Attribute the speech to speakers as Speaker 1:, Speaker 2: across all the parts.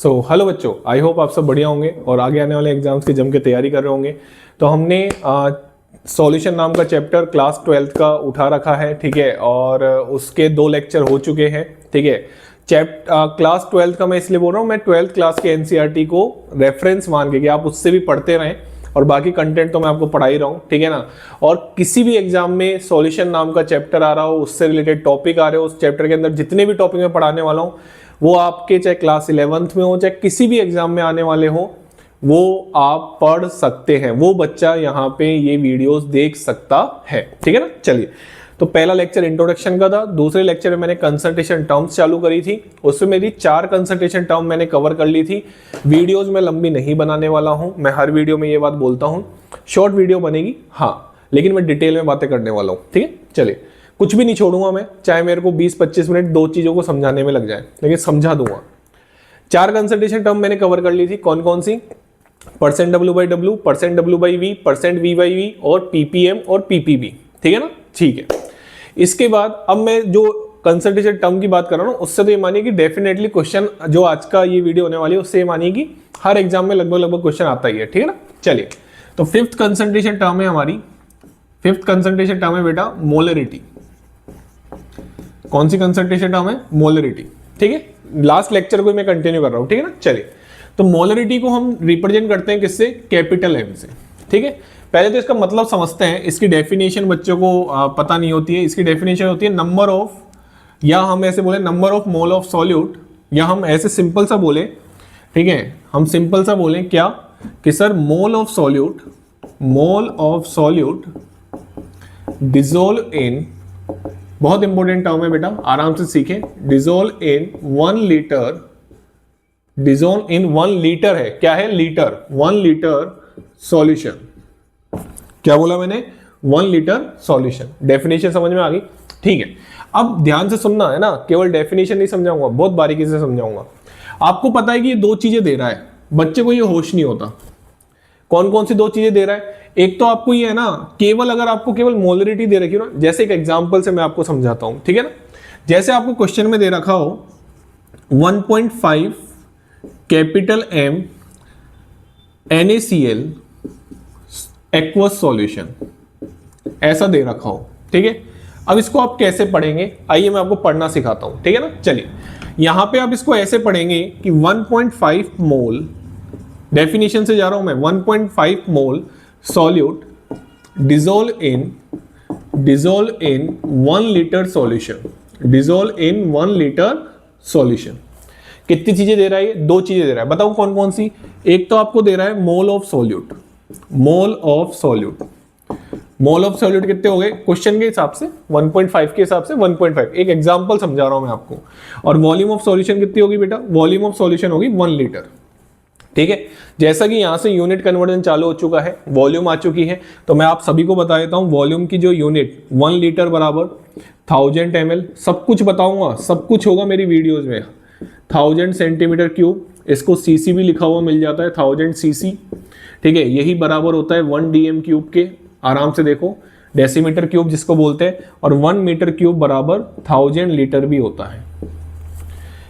Speaker 1: Hello बच्चों, I hope आप सब बढ़िया होंगे और आगे आने वाले एग्जाम्स की जम के तैयारी कर रहे होंगे। तो हमने सॉल्यूशन नाम का चैप्टर क्लास 12th का उठा रखा है, ठीक है, और उसके 2 लेक्चर हो चुके हैं, ठीक है। क्लास 12th का मैं इसलिए बोल रहा हूँ, मैं 12th क्लास के एनसीईआरटी को रेफरेंस मान के कि आप उससे भी पढ़ते रहें और बाकी कंटेंट तो मैं आपको पढ़ा ही रहा हूँ, ठीक है ना। और किसी भी एग्जाम में सॉल्यूशन नाम का चैप्टर आ रहा हो, उससे रिलेटेड टॉपिक आ रहे हो, उस चैप्टर के अंदर जितने भी टॉपिक मैं पढ़ाने वाला हूँ वो आपके चाहे क्लास 11th में हो चाहे किसी भी एग्जाम में आने वाले हो, वो आप पढ़ सकते हैं। वो बच्चा यहाँ पे ये वीडियोस देख सकता है, ठीक है ना। चलिए, तो पहला लेक्चर इंट्रोडक्शन का था। दूसरे लेक्चर में मैंने कंसंट्रेशन टर्म्स चालू करी थी, उसमें मेरी 4 कंसंट्रेशन टर्म मैंने कवर कर ली थी। वीडियोज में लंबी नहीं बनाने वाला हूँ, मैं हर वीडियो में ये बात बोलता हूँ, शॉर्ट वीडियो बनेगी हाँ, लेकिन मैं डिटेल में बातें करने वाला हूँ, ठीक है। चलिए, कुछ भी नहीं छोड़ूंगा मैं, चाहे मेरे को 20-25 मिनट 2 चीजों को समझाने में लग जाए, लेकिन समझा दूंगा। 4 कंसंट्रेशन टर्म मैंने कवर कर ली थी। कौन कौन सी? Percent W/W, percent W/V, percent V/V और PPM और PPB, ठीक है ना। ठीक है, इसके बाद अब मैं जो कंसंट्रेशन टर्म की बात कर रहा हूँ उससे तो ये मानिए कि डेफिनेटली क्वेश्चन जो आज का ये वीडियो होने वाली है उससे ये मानिए कि हर एग्जाम में लगभग क्वेश्चन आता ही है, ठीक है ना। चलिए, तो 5th कंसंट्रेशन टर्म है हमारी। 5th कंसंट्रेशन टर्म है बेटा मोलरिटी। कौन सी कंसंट्रेशन टर्म है? मोलरिटी, ठीक है। लास्ट लेक्चर को मैं कंटिन्यू कर रहा हूं, ठीक है ना। चलिए, तो मोलरिटी को हम रिप्रेजेंट करते हैं किससे? कैपिटल M से, ठीक है। पहले तो इसका मतलब समझते हैं। इसकी डेफिनेशन बच्चों को पता नहीं होती है। इसकी डेफिनेशन होती है नंबर ऑफ, या हम ऐसे बोले number of mole of solute, या हम ऐसे सिंपल सा बोले, ठीक है, हम सिंपल सा बोले क्या कि sir mole of solute dissolve in, बहुत इंपॉर्टेंट टर्म है बेटा, आराम से सीखें। Dissolve in 1 litre, dissolve in 1 litre है, क्या है? Litre, 1 litre solution. क्या बोला मैंने? 1 लीटर सॉल्यूशन। डेफिनेशन समझ में आ गई? ठीक है, अब ध्यान से सुनना है ना, केवल डेफिनेशन नहीं समझाऊंगा, बहुत बारीकी से समझाऊंगा। आपको पता है कि ये 2 चीजें दे रहा है, बच्चे को ये होश नहीं होता। कौन कौन सी 2 चीजें दे रहा है? एक तो आपको ये है ना, केवल अगर आपको केवल मोलरिटी दे रखी हो ना, जैसे एक एग्जांपल से मैं आपको समझाता हूं, ठीक है ना। जैसे आपको क्वेश्चन में दे रखा हो 1.5 capital M NaCl aqueous solution, ऐसा दे रखा हो, ठीक है। अब इसको आप कैसे पढ़ेंगे, आइए मैं आपको पढ़ना सिखाता हूं, ठीक है ना। चलिए, यहां पे आप इसको ऐसे पढ़ेंगे कि 1.5 मोल, डेफिनेशन से जा रहा हूं मैं, 1.5 मोल solute dissolve in 1 litre solution, dissolve in 1 litre solution. कितनी चीजें दे रहा है? 2 चीजें दे रहा है, बताओ कौन कौन सी। एक तो आपको दे रहा है मोल of solute, mole of solute. Mole of solute कितने हो गए क्वेश्चन के हिसाब से? 1.5 के हिसाब से 1.5, एक एग्जांपल समझा रहा हूं मैं आपको। और वॉल्यूम ऑफ सॉल्यूशन कितनी होगी बेटा? वॉल्यूम ऑफ सॉल्यूशन होगी 1 लीटर, ठीक है। जैसा कि यहां से यूनिट कन्वर्जन चालू हो चुका है, वॉल्यूम आ चुकी है, तो मैं आप सभी को बता देता हूं वॉल्यूम की जो यूनिट 1 लीटर बराबर 1000 ml, सब कुछ बताऊंगा, सब कुछ होगा मेरी वीडियोस में। 1000 सेंटीमीटर क्यूब, इसको सीसी भी लिखा हुआ मिल जाता है, 1000 सीसी, ठीक है। यही बराबर होता है 1 DM क्यूब के, आराम से देखो, डेसीमीटर क्यूब जिसको बोलते हैं, और 1 मीटर क्यूब बराबर 1000 लीटर भी होता है।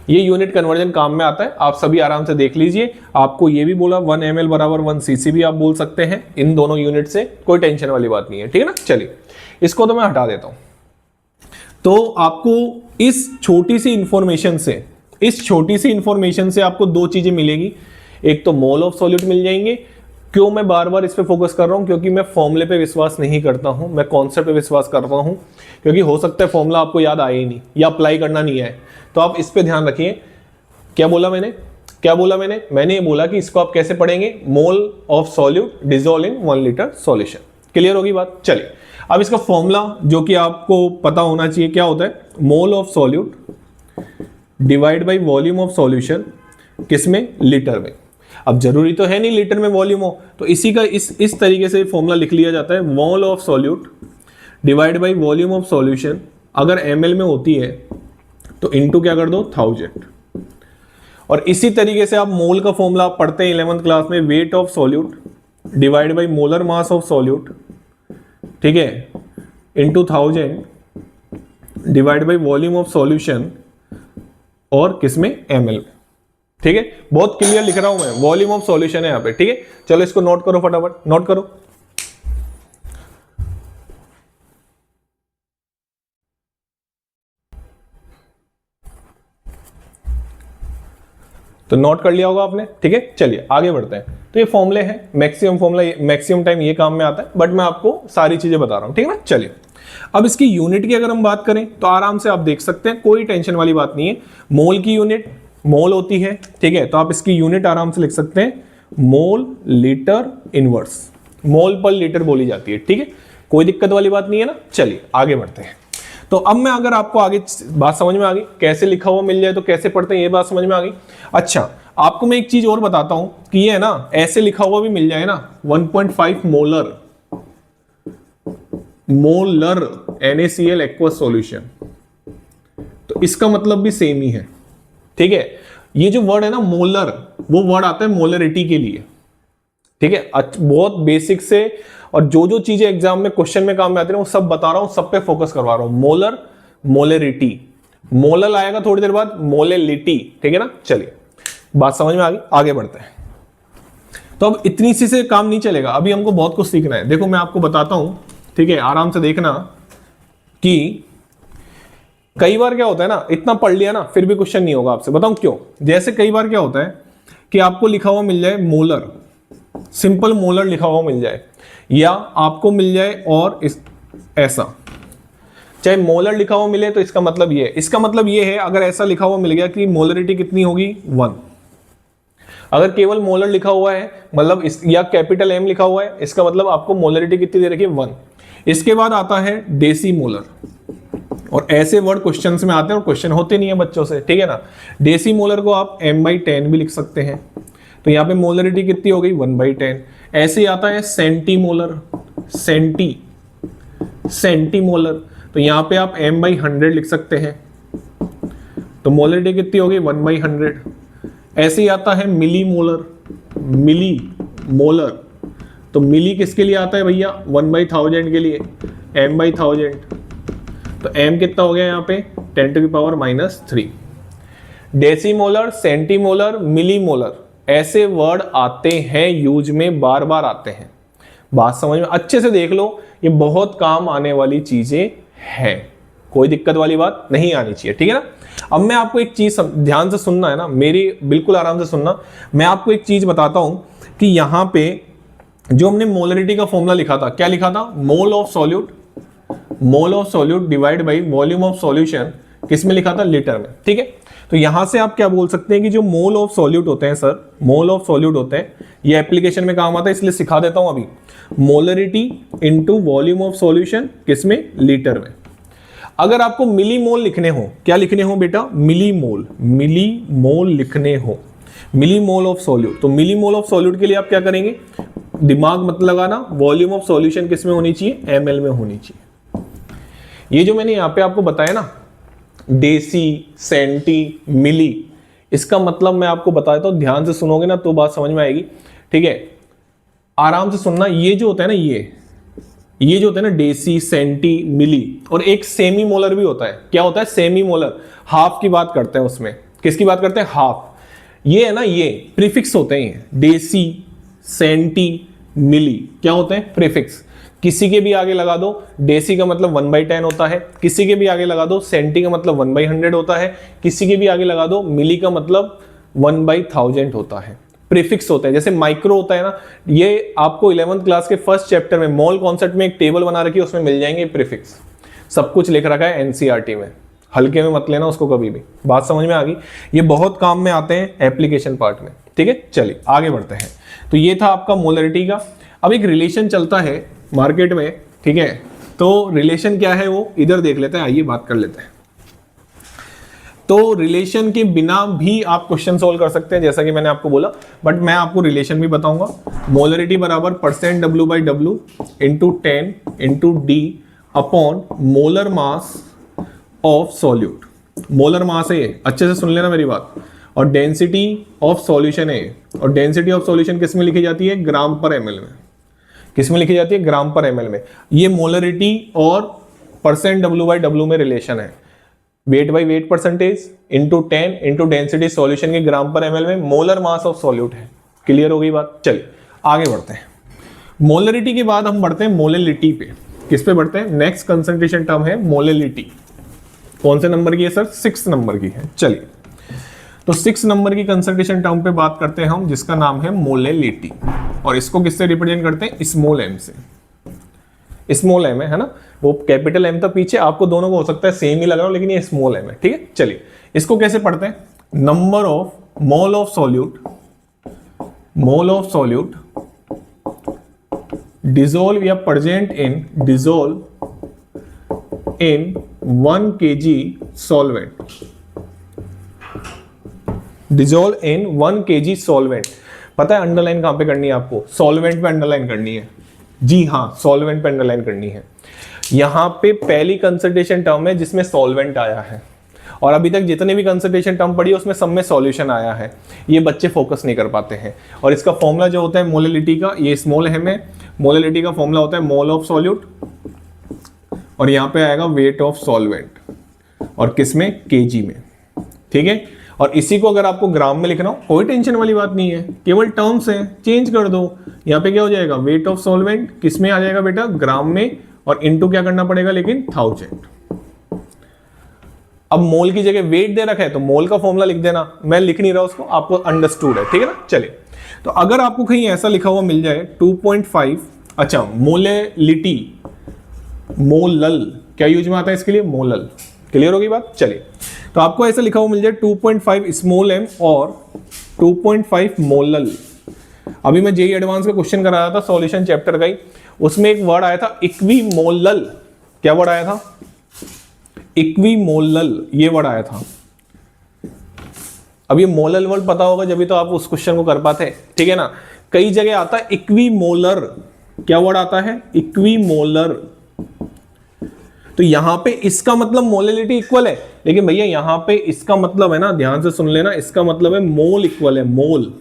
Speaker 1: ये यूनिट कन्वर्जन काम में आता है, आप सभी आराम से देख लीजिए। आपको ये भी बोला 1 ml बराबर 1 cc भी आप बोल सकते हैं, इन दोनों यूनिट से कोई टेंशन वाली बात नहीं है, ठीक है ना। चलिए, इसको तो मैं हटा देता हूं। तो आपको इस छोटी सी इंफॉर्मेशन से आपको 2 चीजें मिलेगी। एक तो मोल ऑफ सॉल्यूट मिल जाएंगे। क्यों मैं बार बार इस पे फोकस कर रहा हूं? क्योंकि मैं फॉर्मूले पे विश्वास नहीं करता हूं, मैं कॉन्सेप्ट पे विश्वास करता हूं, क्योंकि हो सकता है फॉर्मूला आपको याद आए ही नहीं या अप्लाई करना नहीं आए, तो आप इस पे ध्यान रखिए। क्या बोला मैंने? मैंने ये बोला कि इसको आप कैसे पढ़ेंगे? मोल of solute dissolve in 1 litre solution. Clear होगी बात? चलिए, अब इसका फॉर्मूला जो कि आपको पता होना चाहिए क्या होता है? मोल of solute divide by volume of solution, किसमें? लीटर में। अब जरूरी तो है नहीं लीटर में वॉल्यूम हो, तो इसी का इस तरीके से फॉर्मूला लिख लिया जाता है, मोल of solute divide by volume of solution. अगर ml में होती है तो इनटू क्या कर दो? 1000। और इसी तरीके से आप मोल का फॉर्मूला पढ़ते हैं 11th क्लास में, wait of solute divide by molar mass of solute, ठीक है, into 1000 divide by volume of solution, और किसमें? ml में। ठीक है, बहुत क्लियर लिख रहा हूं मैं, वॉल्यूम ऑफ सॉल्यूशन है यहाँ पे, ठीक है। चलो इसको नोट करो, फटाफट नोट करो। तो नोट कर लिया होगा आपने, ठीक है। चलिए आगे बढ़ते हैं। तो ये फॉर्मूले हैं, मैक्सिमम फॉर्मूला, मैक्सिमम टाइम ये काम में आता है, बट मैं आपको सारी चीजें बता रहा हूं, ठीक है ना। चलिए अब इसकी यूनिट की अगर हम बात करें तो आराम से आप देख सकते हैं, कोई टेंशन वाली बात नहीं है। मोल की यूनिट मोल होती है, ठीक है। तो आप इसकी यूनिट आराम से लिख सकते हैं, मोल लीटर इनवर्स, मोल पर लीटर बोली जाती है, ठीक है। कोई दिक्कत वाली बात नहीं है ना। चलिए आगे बढ़ते हैं। तो अब मैं अगर आपको आगे बात समझ में आ गई, कैसे लिखा हुआ मिल जाए तो कैसे पढ़ते हैं, ये बात समझ में आ गई। अच्छा, आपको मैं एक चीज और बताता हूं कि ये है ना, ऐसे लिखा हुआ भी मिल जाए ना, 1.5 मोलर NaCl एक्वस सॉल्यूशन, तो इसका मतलब भी सेम ही है, ठीक है। ये जो वर्ड है ना मोलर, वो वर्ड आता है मोलरिटी के लिए, ठीक है। बहुत बेसिक से, और जो जो चीजें एग्जाम में क्वेश्चन में काम में आती है वो सब बता रहा हूं, सब पे फोकस करवा रहा हूं। मोलर, मोलरिटी, मोलर आएगा थोड़ी देर बाद, मोलेलिटी, ठीक है ना। चलिए बात समझ में आ गई, आगे बढ़ते हैं। तो अब इतनी सी से काम नहीं चलेगा, अभी हमको बहुत कुछ सीखना है। देखो मैं आपको बताता हूं, ठीक है, आराम से देखना कि कई बार क्या होता है ना, इतना पढ़ लिया ना फिर भी क्वेश्चन नहीं होगा आपसे, बताऊं क्यों। जैसे कई बार क्या होता है कि आपको लिखा हुआ मिल जाए मोलर, सिंपल मोलर लिखा हुआ मिल जाए, या आपको मिल जाए और ऐसा, चाहे मोलर लिखा हुआ मिले तो इसका मतलब ये है, इसका मतलब ये है, अगर ऐसा लिखा हुआ मिल गया कि मोलरिटी कितनी होगी 1, अगर केवल मोलर लिखा हुआ है मतलब या कैपिटल M लिखा हुआ है, इसका मतलब आपको मोलरिटी कितनी दे रखी है 1। इसके बाद आता है डेसी मोलर, और ऐसे वर्ड क्वेश्चंस में आते हैं और क्वेश्चन होते नहीं है बच्चों से, ठीक है ना। डेसी मोलर को आप M/10 भी लिख सकते हैं, तो यहाँ पे मोलरिटी कितनी हो गई 1/10। ऐसे ही आता है सेंटीमोलर, सेंटीमोलर, तो यहाँ पे आप M/100 लिख सकते हैं, तो मोलरिटी कितनी होगी 1/100। ऐसे ही आता है मिली मोलर, मिली मोलर, तो मिली किसके लिए आता है भैया 1/1000 के लिए, M/1000, तो M कितना हो गया यहाँ पे 10⁻⁻3। डेसीमोलर, सेंटीमोलर, मिलीमोलर, ऐसे वर्ड आते हैं यूज में, बार बार आते हैं। बात समझ में अच्छे से देख लो, ये बहुत काम आने वाली चीजें हैं, कोई दिक्कत वाली बात नहीं आनी चाहिए, ठीक है ना। अब मैं आपको एक चीज ध्यान से सुनना है ना, मेरी बिल्कुल आराम से सुनना। मैं आपको एक चीज बताता हूं कि यहां पे जो हमने मोलरिटी का फॉर्मूला लिखा था, क्या लिखा था, मोल of solute divide by volume of solution, किस में लिखा था, लीटर में, ठीक है। तो यहां से आप क्या बोल सकते हैं कि जो मोल ऑफ सॉल्यूट होते हैं सर, मोल ऑफ सॉल्यूट होते हैं, ये एप्लीकेशन में काम आता है, इसलिए सिखा देता हूं अभी। Molarity into volume of solution, किसमें, लीटर में। अगर आपको मिली मोल लिखने हो, क्या लिखने हो बेटा, मिली मोल लिखने हो, मिली मोल ऑफ सॉल्यूट, तो मिली मोल ऑफ सॉल्यूट के लिए आप क्या करेंगे, दिमाग मत लगाना, वॉल्यूम ऑफ सॉल्यूशन किस में होनी चाहिए, ml में होनी चाहिए। ये जो मैंने यहां पे आपको बताया ना, डेसी, सेंटी, मिली, इसका मतलब मैं आपको बता देता हूं, ध्यान से सुनोगे ना तो बात समझ में आएगी, ठीक है। आराम से सुनना, ये जो होता है ना, ये जो होता है ना, डेसी, सेंटी, मिली, और एक सेमी मोलर भी होता है। क्या होता है, सेमी मोलर, हाफ की बात करते हैं उसमें, किसकी बात करते हैं, हाफ। ये है ना, ये प्रीफिक्स होते हैं, डेसी, सेंटी, मिली, क्या होते हैं, प्रीफिक्स। किसी के भी आगे लगा दो, डेसी का मतलब 1/10 होता है, किसी के भी आगे लगा दो सेंटी का मतलब 1/100 होता है, किसी के भी आगे लगा दो मिली का मतलब 1/1000 होता है। प्रीफिक्स होता है, जैसे माइक्रो होता है ना, ये आपको 11th क्लास के फर्स्ट चैप्टर में मोल कॉन्सेप्ट में एक टेबल बना रखी है, उसमें मिल जाएंगे प्रीफिक्स, सब कुछ लिख रखा है एनसीईआरटी में, हल्के में मत लेना उसको कभी भी। बात समझ में आ गई, ये बहुत काम में आते हैं एप्लीकेशन पार्ट में, ठीक है। चलिए आगे बढ़ते हैं। तो ये था आपका मोलरिटी का। अब एक रिलेशन चलता है मार्केट में, ठीक है, तो रिलेशन क्या है वो इधर देख लेते हैं, आइए बात कर लेते हैं। तो रिलेशन के बिना भी आप क्वेश्चन सोल्व कर सकते हैं, जैसा कि मैंने आपको बोला, बट मैं आपको रिलेशन भी बताऊंगा। मोलरिटी बराबर %W/W into 10 into D upon molar mass of solute. Molar mass है ये, अच्छे से सुन लेना मेरी बात, और डेंसिटी ऑफ सॉल्यूशन है, और डेंसिटी ऑफ सॉल्यूशन किस में लिखी जाती है, ग्राम पर ml में। किस में लिखी जाती है, ग्राम पर ml में। ये मोलरिटी और %W/W में रिलेशन है। Weight by wait percentage into 10 into density solution के ग्राम पर एमएल में मोलर मास ऑफ सॉल्यूट है। क्लियर हो गई बात। चलिए आगे बढ़ते हैं। मोलरिटी के बाद हम बढ़ते हैं मोलेलिटी पे। किस पे बढ़ते हैं? नेक्स्ट कंसंट्रेशन टर्म है मोलेलिटी। कौन से नंबर की है सर? 6 नंबर की है। चलिए तो 6 नंबर की कंसंट्रेशन टर्म पे बात करते हैं हम, जिसका नाम है मोलेलिटी। और इसको किससे रिप्रेजेंट करते हैं? स्मॉल एम से। स्मॉल एम है ना, वो कैपिटल एम था पीछे, आपको दोनों को हो सकता है सेम ही लग रहा हो, लेकिन ये स्मॉल एम है। ठीक है, चलिए इसको कैसे पढ़ते हैं? Number of mole of solute, mole of solute dissolve या present in, dissolve in 1 kg solvent, dissolve in 1 kg solvent. पता है अंडरलाइन कहां पे करनी है आपको? सॉल्वेंट पे अंडरलाइन करनी है। जी हाँ, सॉल्वेंट पे अंडरलाइन करनी है। यहां पे पहली कंसंट्रेशन टर्म है जिसमें सॉल्वेंट आया है, और अभी तक जितने भी कंसंट्रेशन टर्म पढ़ी है उसमें सब में सॉल्यूशन आया है। ये बच्चे फोकस नहीं कर पाते हैं। और इसका फॉर्मूला जो होता है मोलेलिटी का, ये स्मॉल एम है, मोलेलिटी का फॉर्मूला होता है मोल ऑफ सॉल्यूट, और यहां पे आएगा वेट ऑफ सॉल्वेंट, और किसमें? केजी में। ठीक है, और इसी को अगर आपको ग्राम में लिखना हो, कोई टेंशन वाली बात नहीं है, केवल टर्म्स है, चेंज कर दो। यहाँ पे क्या हो जाएगा? वेट ऑफ सॉल्वेंट किस में आ जाएगा बेटा? ग्राम में, और इनटू क्या करना पड़ेगा लेकिन? 1000। अब मोल की जगह वेट दे रखा है तो मोल का फॉर्मूला लिख देना, मैं लिख नहीं रहा उसको, आपको अंडरस्टूड है। ठीक है ना। चलिए तो अगर आपको कहीं ऐसा लिखा हुआ मिल जाए 2.5, अच्छा मोलेलिटी, मोलल क्या यूज में आता है इसके लिए? मोलल। क्लियर होगी बात। चलिए तो आपको ऐसा लिखा हुआ मिल जाए 2.5 स्मॉल एम और 2.5 मोलल। अभी मैं जेईई एडवांस का क्वेश्चन करा रहा था सॉल्यूशन चैप्टर का ही, उसमें एक वर्ड आया था इक्विमोलल। क्या वर्ड आया था? इक्विमोलल, ये वर्ड आया था। अब ये मोलल वर्ड पता होगा जब भी तो आप उस क्वेश्चन को कर पाते हैं। ठीक है ना। कई जगह आता है इक्विमोलर। क्या वर्ड आता है? इक्विमोलर। तो यहां पे इसका मतलब मोलेलिटी इक्वल है, लेकिन भैया यहां पे इसका मतलब है ना, ध्यान से सुन लेना, इसका मतलब है मोल इक्वल है। मोल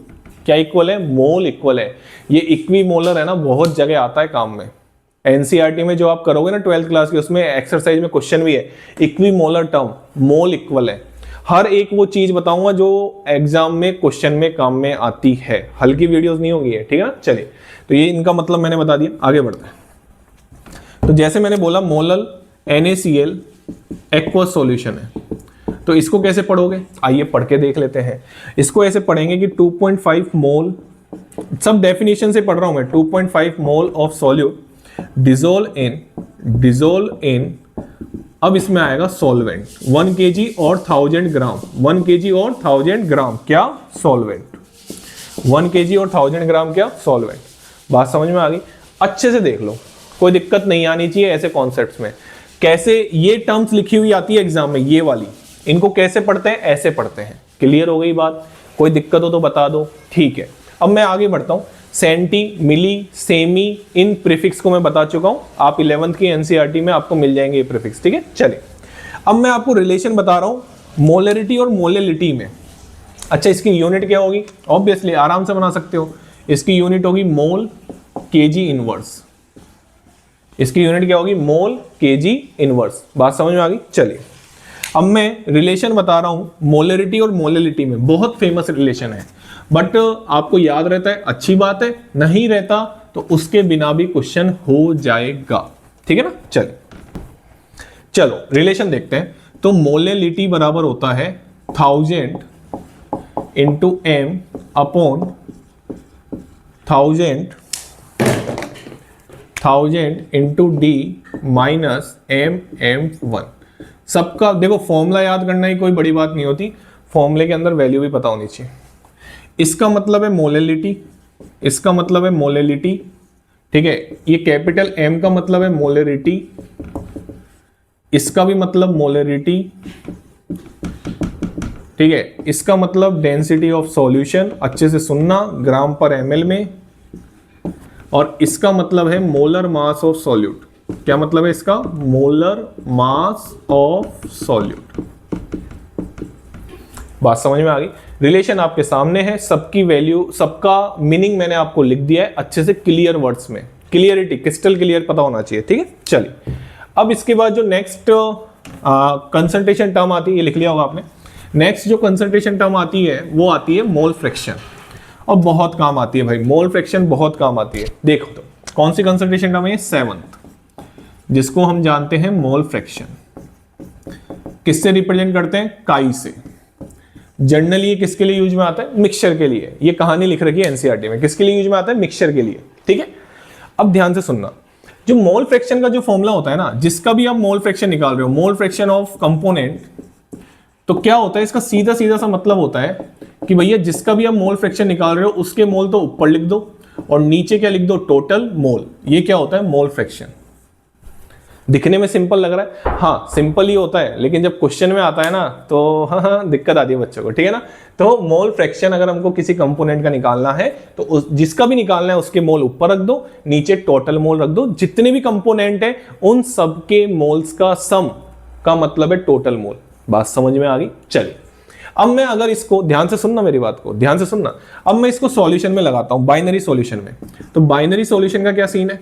Speaker 1: क्या इक्वल है? मोल इक्वल है। ये इक्विमोलर है ना, बहुत जगह आता है काम में। एनसीईआरटी में जो आप करोगे ना 12th क्लास की, उसमें एक्सरसाइज में क्वेश्चन भी है, इक्विमोलर टर्म, मोल इक्वल है। हर एक वो चीज बताऊंगा जो एग्जाम में क्वेश्चन में काम में आती है, हल्की वीडियोस नहीं होगी है। ठीक है ना। चलिए तो ये इनका मतलब मैंने बता दिया, आगे बढ़ते हैं। तो जैसे मैंने बोला मोलल NaCl एक्वस सॉल्यूशन है, तो इसको कैसे पढ़ोगे? आइए पढ़ के देख लेते हैं। इसको ऐसे पढ़ेंगे कि 2.5 मोल, सब डेफिनेशन से पढ़ रहा हूं मैं, 2.5 मोल ऑफ सॉल्यूट डिसॉल्व इन, अब इसमें आएगा सॉल्वेंट 1 kg और 1000 ग्राम, 1 kg और 1000 ग्राम क्या? सॉल्वेंट। 1 kg और 1000 ग्राम क्या? सॉल्वेंट। बात समझ में आ गई? अच्छे से देख लो, कोई दिक्कत नहीं आनी चाहिए ऐसे कॉन्सेप्ट्स में। कैसे ये टर्म्स लिखी हुई आती है एग्जाम में, ये वाली, इनको कैसे पढ़ते हैं? ऐसे पढ़ते हैं। क्लियर हो गई बात? कोई दिक्कत हो तो बता दो। ठीक है, अब मैं आगे बढ़ता हूं। सेंटी, मिली, सेमी, इन प्रीफिक्स को मैं बता चुका हूं, आप 11th की एनसीईआरटी में आपको मिल जाएंगे ये प्रीफिक्स। ठीक है, चलिए अब मैं आपको रिलेशन बता रहा हूं मोलरिटी और मोलेलिटी में। अच्छा, इसकी यूनिट क्या होगी? ऑब्वियसली आराम से बना सकते हो, इसकी यूनिट होगी मोल केजी इनवर्स। इसकी यूनिट क्या होगी? मोल केजी इनवर्स। बात समझ में आ गई? चलिए अब मैं रिलेशन बता रहा हूं मोलरिटी और मोलेलिटी में, बहुत फेमस रिलेशन है, बट आपको याद रहता है अच्छी बात है, नहीं रहता तो उसके बिना भी क्वेश्चन हो जाएगा। ठीक है ना। चलिए चलो रिलेशन देखते हैं। तो मोलेलिटी बराबर होता है 1000 into M upon 1000 into D minus MM1। सबका देखो फॉर्मूला याद करना ही कोई बड़ी बात नहीं होती, फॉर्मूले के अंदर वैल्यू भी पता होनी चाहिए। इसका मतलब है मोलेलिटी, इसका मतलब है मोलेलिटी। ठीक है, ये कैपिटल M का मतलब है मोलेरिटी, इसका भी मतलब मोलेरिटी। ठीक है, इसका मतलब डेंसिटी ऑफ सॉल्यूशन, अच्छे से सुनना, ग्राम पर ml में, और इसका मतलब है मोलर मास ऑफ सॉल्यूट। क्या मतलब है इसका? Molar mass of solute. बात समझ में आ गई? रिलेशन आपके सामने है, सबकी वैल्यू, सबका मीनिंग मैंने आपको लिख दिया है अच्छे से क्लियर वर्ड्स में, क्लियरिटी, क्रिस्टल क्लियर पता होना चाहिए। ठीक है, चलिए अब इसके बाद जो नेक्स्ट कंसंट्रेशन टर्म आती है, ये लिख लिया होगा आपने। नेक्स्ट जो कंसंट्रेशन टर्म आती है वो आती है मोल फ्रैक्शन, और बहुत काम आती है भाई, मोल फ्रैक्शन बहुत काम आती है। देखो तो कौन सी कंसंट्रेशन टर्म है, 7th, जिसको हम जानते हैं मोल फ्रैक्शन। किससे रिप्रेजेंट करते हैं, काई से। जनरली ये किसके लिए यूज में आता है, मिक्सचर के लिए। ये कहानी लिख रखी है एनसीईआरटी में, किसके लिए यूज में आता है, मिक्सचर के लिए, ठीक है। अब ध्यान से सुनना, जो मोल फ्रैक्शन का जो फॉर्मूला होता है ना, जिसका भी आप मोल फ्रैक्शन निकाल रहे हो, मोल फ्रैक्शन ऑफ कंपोनेंट, तो क्या होता है इसका सीधा सीधा सा मतलब होता है कि भैया जिसका भी आप मोल फ्रैक्शन निकाल रहे हो उसके मोल तो ऊपर लिख दो और नीचे क्या लिख दो, टोटल मोल। ये क्या होता है, मोल फ्रैक्शन। दिखने में सिंपल लग रहा है, हाँ सिंपल ही होता है, लेकिन जब क्वेश्चन में आता है ना तो हाँ दिक्कत आती है बच्चों को, ठीक है ना। तो मोल फ्रैक्शन अगर हमको किसी कंपोनेंट का निकालना है तो जिसका भी निकालना है उसके मोल ऊपर रख दो, नीचे टोटल मोल रख दो। जितने भी कंपोनेंट है उन सबके मोल्स का सम का मतलब है टोटल मोल। बात समझ में आ गई, चलिए। अब मैं अगर इसको ध्यान से सुनना, मेरी बात को ध्यान से सुनना, अब मैं इसको सॉल्यूशन में लगाता हूं, बाइनरी सॉल्यूशन में। तो बाइनरी सॉल्यूशन का क्या सीन है,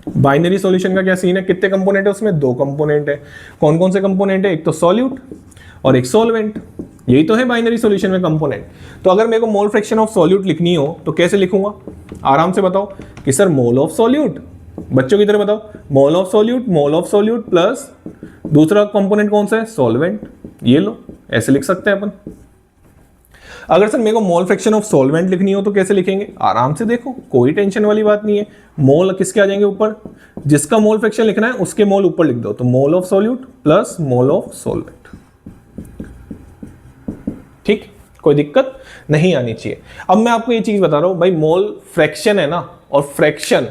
Speaker 1: बाइनरी सॉल्यूशन का क्या सीन है, कितने कंपोनेंट है उसमें, 2 कंपोनेंट है। कौन कौन से कंपोनेंट है, एक तो सॉल्यूट और एक सॉल्वेंट, यही तो है बाइनरी सॉल्यूशन में कंपोनेंट। तो अगर मेरे को मोल फ्रैक्शन ऑफ सॉल्यूट लिखनी हो तो कैसे लिखूंगा, आराम से बताओ कि सर मोल ऑफ सॉल्यूट, बच्चों की तरह बताओ, मोल ऑफ सॉल्यूट प्लस दूसरा कंपोनेंट कौन सा है, सॉल्वेंट, ये लो, ऐसे लिख सकते हैं अपन। अगर सर मेरे को मोल फ्रैक्शन ऑफ सॉल्वेंट लिखनी हो तो कैसे लिखेंगे, आराम से देखो, कोई टेंशन वाली बात नहीं है। मोल किसके आ जाएंगे ऊपर, जिसका मोल फ्रैक्शन लिखना है उसके मोल ऊपर लिख दो, तो मोल of solute plus mole of solvent, ठीक, कोई दिक्कत नहीं आनी चाहिए। अब मैं आपको ये चीज बता रहा हूं भाई, मोल फ्रैक्शन है ना, और फ्रैक्शन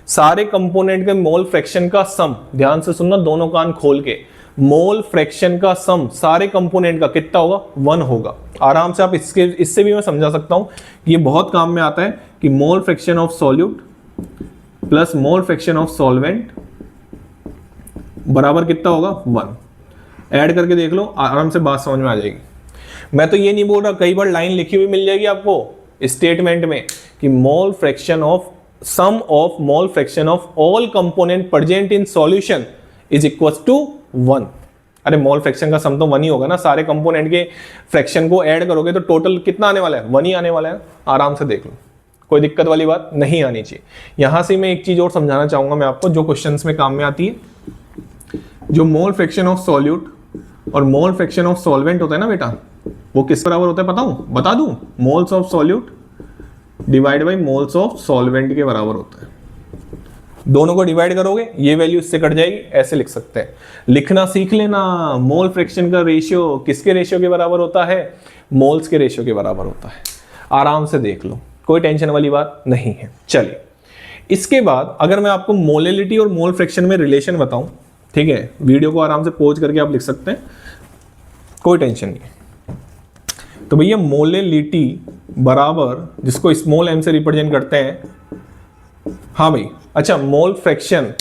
Speaker 1: सारे कंपोनेंट के मोल फ्रैक्शन का सम, ध्यान से सुनना दोनों कान खोल के, मोल फ्रैक्शन का सम सारे कंपोनेंट का कितना होगा, 1 होगा। आराम से आप इससे भी मैं समझा सकता हूं कि ये बहुत काम में आता है कि mole fraction of solute plus mole fraction of solvent बराबर कितना होगा, 1। ऐड करके देख लो, आराम से बात समझ में आ जाएगी। मैं तो ये नहीं बोल रहा, कई बार लाइन लिखी हुई मिल जाएगी आपको स्टेटमेंट में कि mole fraction of sum of mole fraction of all component present in solution is equal to 1। अरे मोल फ्रैक्शन का सम तो 1 ही होगा ना, सारे कंपोनेंट के फ्रैक्शन को ऐड करोगे तो टोटल कितना आने वाला है, 1 ही आने वाला है। आराम से देख लो, कोई दिक्कत वाली बात नहीं आनी चाहिए। यहां से मैं एक चीज और समझाना चाहूंगा मैं आपको, जो क्वेश्चंस में काम में आती है। जो मोल फ्रैक्शन ऑफ सॉल्यूट और मोल फ्रैक्शन ऑफ सॉल्वेंट होता है ना बेटा, वो किस बराबर होता है बता दूं, moles of solute divide by moles of solvent के बराबर होता है। दोनों को डिवाइड करोगे ये वैल्यू इससे कट जाएगी, ऐसे लिख सकते हैं। लिखना सीख लेना, मोल फ्रैक्शन का रेशियो किसके रेशियो के बराबर होता है, मोल्स के रेशियो के बराबर होता है। आराम से देख लो, कोई टेंशन वाली बात नहीं है। चलिए, इसके बाद अगर मैं आपको मोलेलिटी और मोल फ्रैक्शन में रिलेशन बताऊं, ठीक है, वीडियो को आराम से पॉज करके आप लिख सकते हैं, कोई टेंशन नहीं। तो भैया मोलेलिटी बराबर, जिसको स्मॉल m से रिप्रेजेंट करते हैं, हाँ भाई, अच्छा मोल फ्रैक्शन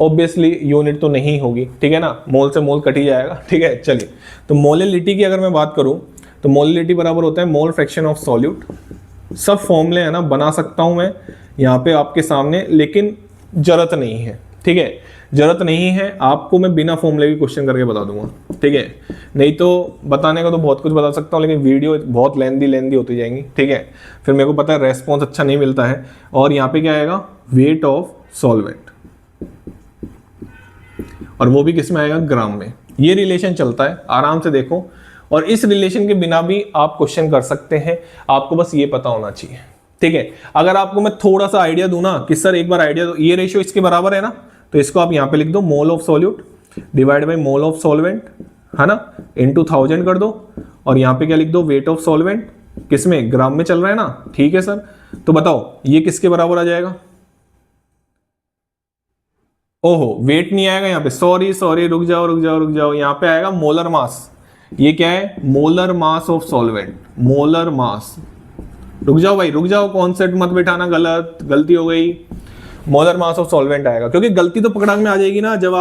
Speaker 1: ऑब्वियसली यूनिट तो नहीं होगी, ठीक है ना, मोल से मोल कट ही जाएगा, ठीक है। चलिए, तो मोलेलिटी की अगर मैं बात करूं तो मोलेलिटी बराबर होता है मोल फ्रैक्शन ऑफ सॉल्यूट। सब फॉर्मूले है ना, बना सकता हूं मैं यहाँ पे आपके सामने, लेकिन जरूरत नहीं है, ठीक है, जरूरत नहीं है। आपको मैं बिना फॉर्मूले भी क्वेश्चन करके बता दूंगा, ठीक है। नहीं तो बताने का तो बहुत कुछ बता सकता हूँ, लेकिन वीडियो बहुत लेंदी होती जाएंगी, ठीक है। फिर मेरे को पता है रेस्पॉन्स अच्छा नहीं मिलता है। और यहाँ पे क्या आएगा, वेट ऑफ सॉल्वेंट, और वो भी किस में आएगा, ग्राम में। ये रिलेशन चलता है, आराम से देखो। और इस रिलेशन के बिना भी आप क्वेश्चन कर सकते हैं, आपको बस ये पता होना चाहिए, ठीक है। अगर आपको मैं थोड़ा सा आइडिया दूं ना कि सर एक बार आइडिया दो, ये रेशियो इसके बराबर है ना, तो इसको आप यहां पे लिख दो, मोल of solute divide by mole of solvent, है ना, इनटू 1000 कर दो। और यहां पे क्या लिख दो, वेट ऑफ सॉल्वेंट, किसमें, ग्राम में चल रहा है ना, ठीक है सर। तो बताओ ये किसके बराबर आ जाएगा, ओहो वेट नहीं आएगा यहाँ पे, सॉरी रुक जाओ, यहाँ पे आएगा मोलर मास। ये क्या है, molar mass of solvent, molar mass. रुक जाओ भाई, रुक जाओ, कॉन्सेप्ट मत बैठाना, गलती हो गई। मोलर मास ऑफ सॉल्वेंट आएगा, क्योंकि गलती तो पकड़ाक में आ जाएगी ना, जब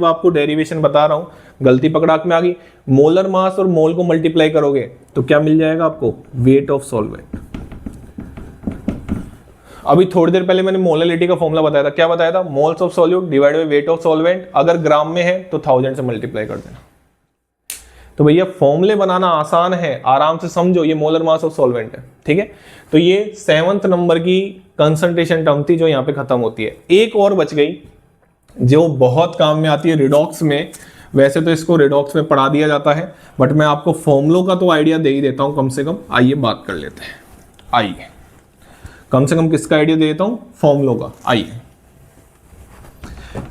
Speaker 1: आपको डेरिवेशन बता रहा हूं, गलती पकड़ाक में आ गई। मोलर मास और मोल को मल्टीप्लाई करोगे तो क्या मिल जाएगा आपको, वेट ऑफ सॉल्वेंट। अभी थोड़ी देर पहले मैंने मोलरिटी का फॉर्मूला बताया था, क्या बताया था? Moles of solute divide by weight of solvent, अगर ग्राम में है तो 1000 से मल्टीप्लाई कर देना। तो भैया फॉर्मूले बनाना आसान है, आराम से समझो, ये मोलर मास ऑफ सॉल्वेंट है, ठीक है। तो ये 7th नंबर की कंसंट्रेशन टर्म थी जो यहाँ पे खत्म होती है। एक और बच गई जो बहुत काम में आती है रिडॉक्स में, वैसे तो इसको रिडॉक्स में पढ़ा दिया जाता है, बट मैं आपको फॉर्मूलों का तो आइडिया दे ही देता हूं कम से कम। आइए बात कर लेते हैं, आइए कम से कम किसका आइडिया दे देता हूं? फॉर्मूलों का। आइए,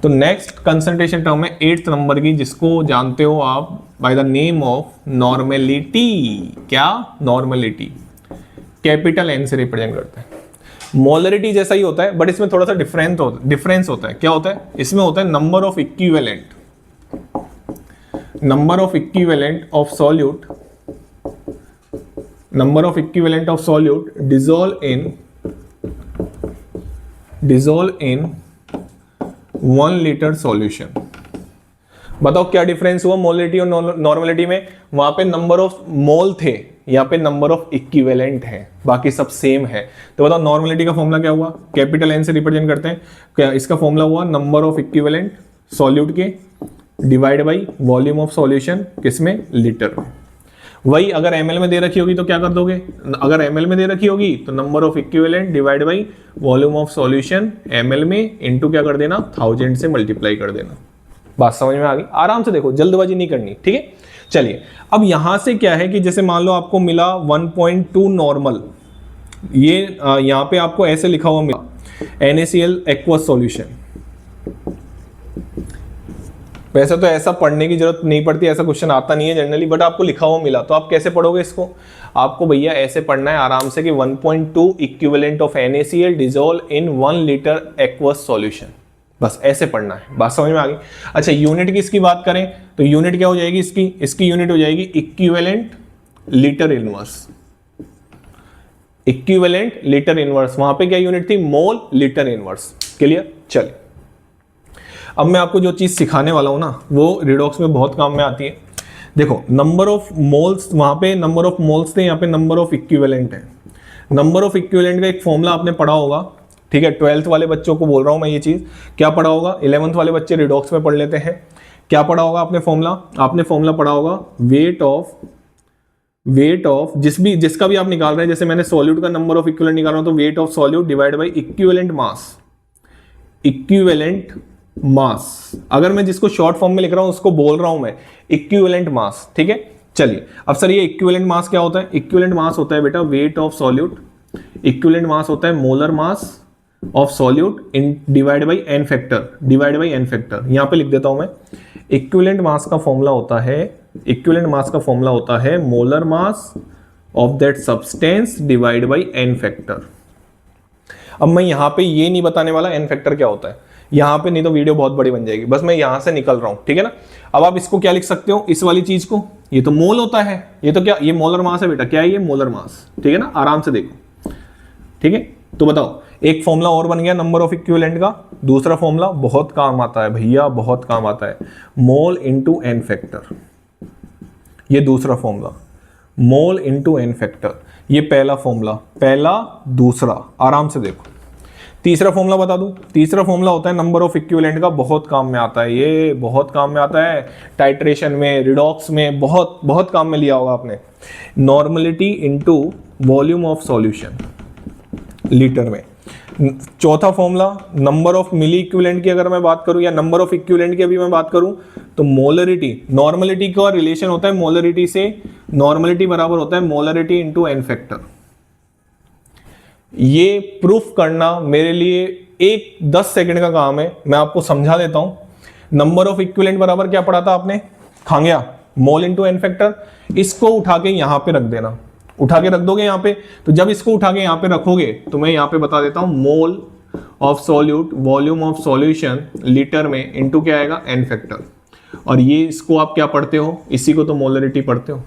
Speaker 1: तो नेक्स्ट कंसंट्रेशन टर्म है 8th नंबर की, जिसको जानते हो आप by the name of normality. क्या? नॉर्मेलिटी, कैपिटल एन से रिप्रेजेंट करते हैं। मोलरिटी जैसा ही होता है, बट इसमें थोड़ा सा डिफरेंस होता है। क्या होता है? इसमें होता है number of equivalent, number of equivalent of solute dissolve in 1 liter solution। बताओ क्या डिफरेंस हुआ मोलरिटी और नॉर्मलिटी में? वहां पे नंबर ऑफ मोल थे, यहाँ पे नंबर ऑफ इक्विवेलेंट है, बाकी सब सेम है। तो बताओ नॉर्मलिटी का फॉर्मूला क्या हुआ? कैपिटल एन से रिप्रेजेंट करते हैं। क्या इसका फॉर्मूला हुआ? नंबर ऑफ इक्विवेलेंट सॉल्यूट के divide by volume of solution, किसमें? लीटर में। वही अगर ml में दे रखी होगी तो क्या कर दोगे? अगर ml में दे रखी होगी तो number of equivalent divide by volume of solution ml में इनटू क्या कर देना? 1000 से मल्टीप्लाई कर देना। बात समझ में आ गई? आराम से देखो, जल्दबाजी नहीं करनी, ठीक है। चलिए, अब यहां से क्या है कि जैसे मान लो आपको मिला 1.2 नॉर्मल, ये यहां पे आपको ऐसे लिखा हुआ मिला NaCl एक्वस सॉल्यूशन। वैसे तो ऐसा पढ़ने की जरूरत नहीं पड़ती, ऐसा क्वेश्चन आता नहीं है जनरली, बट आपको लिखा हुआ मिला तो आप कैसे पढ़ोगे इसको? आपको भैया ऐसे पढ़ना है आराम से कि 1.2 equivalent of NaCl dissolve in 1 litre aqueous solution, बस ऐसे पढ़ना है। बात समझ में आ गई? अच्छा, यूनिट की इसकी बात करें तो यूनिट क्या हो जाएगी इसकी यूनिट हो जाएगी equivalent litre inverse. Equivalent litre inverse, वहां पे क्या यूनिट थी? Mole litre inverse. क्लियर? चलिए, अब मैं आपको जो चीज सिखाने वाला हूं ना, वो रिडॉक्स में बहुत काम में आती है। देखो, नंबर ऑफ मोल्स, वहां पे नंबर ऑफ मोल्स थे, यहाँ पे नंबर ऑफ इक्विवेलेंट है। नंबर ऑफ इक्विवेलेंट का एक फॉर्मूला आपने पढ़ा होगा, ठीक है। 12th वाले बच्चों को बोल रहा हूं मैं ये चीज, क्या पढ़ा होगा? 11th वाले बच्चे रिडॉक्स में पढ़ लेते हैं। क्या पढ़ा होगा आपने फॉर्मूला? आपने फॉर्मूला पढ़ा होगा वेट ऑफ जिसका भी आप निकाल रहे हैं, जैसे मैंने सॉल्यूट का नंबर ऑफ इक्विवेलेंट निकाल रहा हूं तो wait of solute divide by equivalent mass. अगर मैं जिसको शॉर्ट फॉर्म में लिख रहा हूं उसको बोल रहा हूं मैं इक्विवेलेंट मास, ठीक है। चलिए, अब सर ये इक्विवेलेंट मास क्या होता है? इक्विवेलेंट मास होता है बेटा weight of solute, equivalent mass होता है molar mass of solute in divide by n factor. यहां पे लिख देता हूं मैं, इक्विवेलेंट मास का फॉर्मूला होता है molar mass of that substance divide by n factor. अब मैं यहां पे ये नहीं बताने वाला एन फैक्टर क्या होता है यहां पे, नहीं तो वीडियो बहुत बड़ी बन जाएगी, बस मैं यहां से निकल रहा हूं, ठीक है ना। अब आप इसको क्या लिख सकते हो, इस वाली चीज को? ये तो मोल होता है, ये तो क्या, ये मोलर मास है बेटा। क्या है ये? मोलर मास, ठीक है ना। आराम से देखो, ठीक है। तो बताओ, एक फॉर्मूला और बन गया नंबर ऑफ इक्विवेलेंट का। दूसरा फॉर्मूला बहुत काम आता है भैया, बहुत काम आता है, मोल इंटू एन फैक्टर। ये दूसरा formula, mole into n factor. ये पहला फॉर्मूला, पहला दूसरा, आराम से देखो। तीसरा फॉर्मूला बता दूं, तीसरा फॉर्मूला होता है नंबर ऑफ इक्विवेलेंट का, बहुत काम में आता है, ये बहुत काम में आता है टाइट्रेशन में, रिडॉक्स में, बहुत बहुत काम में लिया होगा आपने। Normality into volume of solution litre में। चौथा formula number of milli equivalent की अगर मैं बात करूं, या नंबर ऑफ इक्विवेलेंट की अभी मैं बात करूं, तो मोलरिटी, नॉर्मलिटी का रिलेशन होता है मोलरिटी से, नॉर्मलिटी बराबर होता है मोलरिटी इनटू एन फैक्टर। ये प्रूफ करना मेरे लिए 10 सेकंड का काम है, मैं आपको समझा देता हूं। नंबर ऑफ इक्विवेलेंट बराबर क्या पढ़ा था आपने? खांगया, मोल इंटू एन फैक्टर। इसको उठा के यहां पे रख देना, उठा के रख दोगे यहां पे, तो जब इसको उठा के यहां पे रखोगे तो मैं यहां पे बता देता हूं, mole of solute volume of solution litre में इनटू क्या आएगा? N factor. और ये इसको आप क्या पढ़ते हो? इसी को तो मोलरिटी पढ़ते हो,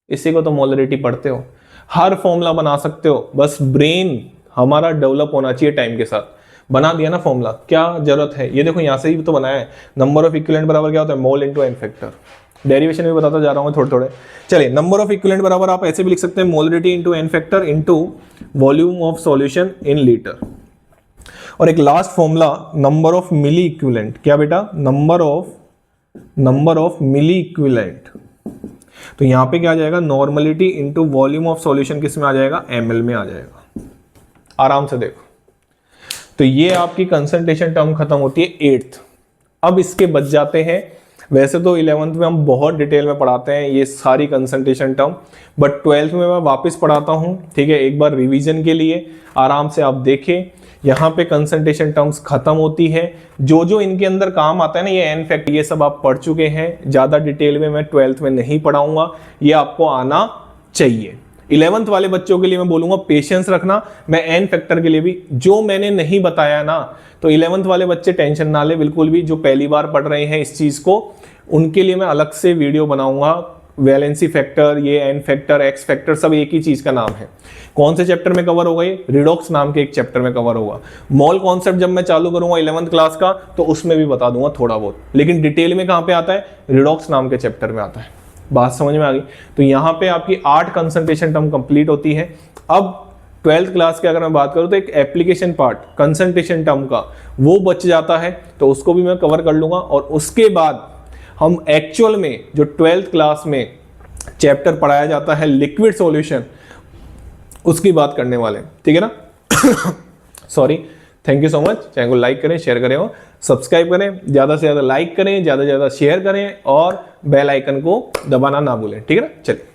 Speaker 1: इसी को तो मोलरिटी पढ़ते हो। हर फॉर्मूला बना सकते हो, बस ब्रेन हमारा डेवलप होना चाहिए टाइम के साथ। बना दिया ना फॉर्मूला, क्या जरूरत है? ये देखो यहां से ही तो बनाया है, नंबर ऑफ इक्विवेलेंट बराबर क्या होता है? Mole into n factor. Derivation भी बताता जा रहा हूँ थोड़े थोड़े। चलिए, नंबर ऑफ इक्विवेलेंट बराबर आप ऐसे भी लिख सकते हैं molarity into n factor into volume of solution in litre. और एक last formula number of milli equivalent, क्या बेटा, नंबर ऑफ मिली इक्विवेलेंट। तो यहां पे क्या आ जाएगा, normality into volume of solution किस में आ जाएगा, ml में आ जाएगा। आराम से देखो, तो ये आपकी कंसंट्रेशन टर्म खत्म होती है 8th। अब इसके बच जाते हैं, वैसे तो 11th में हम बहुत डिटेल में पढ़ाते हैं ये सारी कंसंट्रेशन टर्म, बट 12th में मैं वापस पढ़ाता हूं, ठीक है, एक बार रिवीजन के लिए। आराम से आप देखें, यहाँ पे कंसंट्रेशन टर्म्स खत्म होती है। जो जो इनके अंदर काम आता है ना, ये एन फैक्टर, ये सब आप पढ़ चुके हैं, ज्यादा डिटेल में मैं 12th में नहीं पढ़ाऊंगा, ये आपको आना चाहिए। 11th वाले बच्चों के लिए मैं बोलूंगा पेशेंस रखना। मैं एन फैक्टर के लिए भी जो मैंने नहीं बताया ना, तो 11th वाले बच्चे टेंशन ना ले बिल्कुल भी, जो पहली बार पढ़ रहे हैं इस चीज को, उनके लिए मैं अलग से वीडियो बनाऊंगा। वैलेंसी फैक्टर, ये एन फैक्टर, एक्स फैक्टर, सब एक ही चीज का नाम है। कौन से चैप्टर में कवर होगा ये, रिडॉक्स नाम के एक चैप्टर में कवर होगा। मॉल कॉन्सेप्ट जब मैं चालू करूंगा 11th क्लास का, तो उसमें भी बता दूंगा थोड़ा बहुत, लेकिन डिटेल में कहां पे आता है, रिडॉक्स नाम के चैप्टर में आता है। बात समझ में आ गई। तो यहां पे आपकी 8 कंसंट्रेशन टर्म कंप्लीट होती है। अब 12th क्लास की अगर मैं बात करूं तो एक एप्लीकेशन पार्ट कंसंट्रेशन टर्म का वो बच जाता है, तो उसको भी मैं कवर कर लूंगा। और उसके बाद हम एक्चुअल में जो 12th क्लास में चैप्टर पढ़ाया जाता है लिक्विड सॉल्यूशन, उसकी बात करने वाले हैं, ठीक है ना। Sorry, thank you so much. Channel को लाइक करें, शेयर करें और सब्सक्राइब करें, ज्यादा से ज्यादा लाइक करें, ज्यादा से ज्यादा शेयर करें और बेल आइकन को दबाना ना भूलें, ठीक है ना। चलिए।